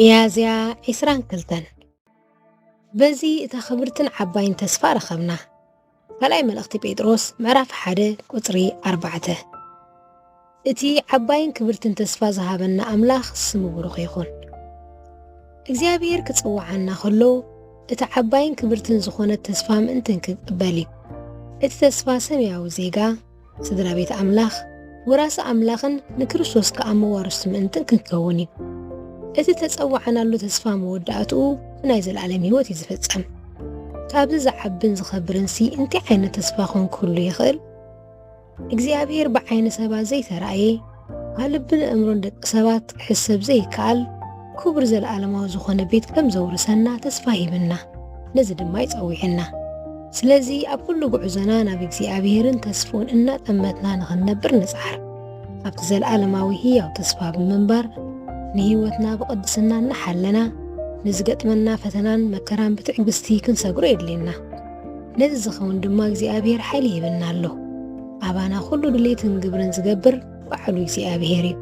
ሚያዝያ 22 በዚ እታ ኽብርትን ዓባይን ተስፋ ረኸብና ካልኣይ መልእኽቲ ጴጥሮስ ምዕራፍ 1 ቁጽሪ 4 እቲ ዓባይን ክብርትን ተስፋ ዝሃበና ኣምላኽ ስሙ ብሩኽ ይኹን። እግዚአብሔር ክጽዋዓና ከሎ እቲ ዓባይን ክብርትን ዝኾነት ተስፋ ምእንትን ክቅበል እዩ። እቲ ተስፋ ሰማያዊ ዜጋ ስድራ ቤት ኣምላኽ ወራሲ ኣምላኽን ንክርስቶስ ከኣመዋርስ ምእንትን ክንከውን እዩ። እቲ ተጸዋዓናሉ ተስፋ መወዳእትኡ ናይ ዘለዓለም ሕይወት ይዝፈጸም። ካብዚ ዝዓብን ዝኸብርን እንታይ ዓይነት ተስፋ ክህሉ ይኽእል? እግዚአብሔር ብዓይነ ሰባት ዘይተረኣየ ልብን እምሮን ደቂ ሰባት ክሕሰብ ዘይከኣል ክቡር ዘለዓለማዊ ዝኾነ ቤት ከም ዘውርሰና ተስፋ ሂብና፣ ነዚ ድማ ይጸዊዕና። ስለዚ ኣብ ኩሉ ጉዕዞና ናብ እግዚአብሔርን ተስፉን እናጠመትና ንኽንነብር ንጽዓር። ኣብቲ ዘለዓለማዊ ሕያው ተስፋ ብምንባር ንህይወትና ብቅድስና እናሓለና ንዝገጥመና ፈተናን መከራን ብትዕግስቲ ክንሰግሮ የድልየና። ነዚ ዝኸውን ድማ እግዚአብሔር ሓይሊ ይህበና ኣሎ። ኣባና ኩሉ ድሌትን ግብርን ዝገብር ባዕሉ እግዚአብሔር እዩ።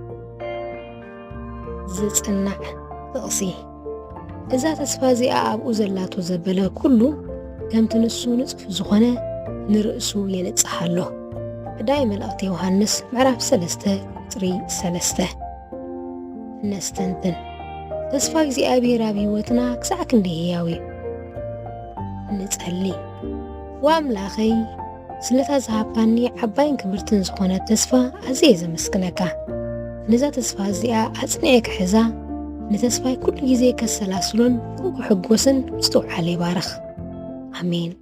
ዝጽናዕ ጥቕሲ እዛ ተስፋ እዚኣ ኣብኡ ዘላቶ ዘበለ ኩሉ ከምቲ ንሱ ንጽፍ ዝኾነ ንርእሱ የንጽሕ ኣሎ። ቀዳይ መልእኽቲ ዮሃንስ ምዕራፍ 3 ቁጽሪ 3 ነስተንትን ተስፋ እግዚአብሔር ኣብ ሕይወትና ክሳዕ ክንደይ ሕያው እዩ። ንጸሊ ወኣምላኸይ ስለታ ዝሃብካኒ ዓባይን ክብርትን ዝኾነት ተስፋ ኣዝየ ዘመስግነካ። ነዛ ተስፋ እዚኣ ኣጽኒዐ ክሕዛ ንተስፋይ ኩሉ ግዜ ከሰላስሎን ክሕጎስን ዝተውዓለ ይባርኽ። ኣሜን።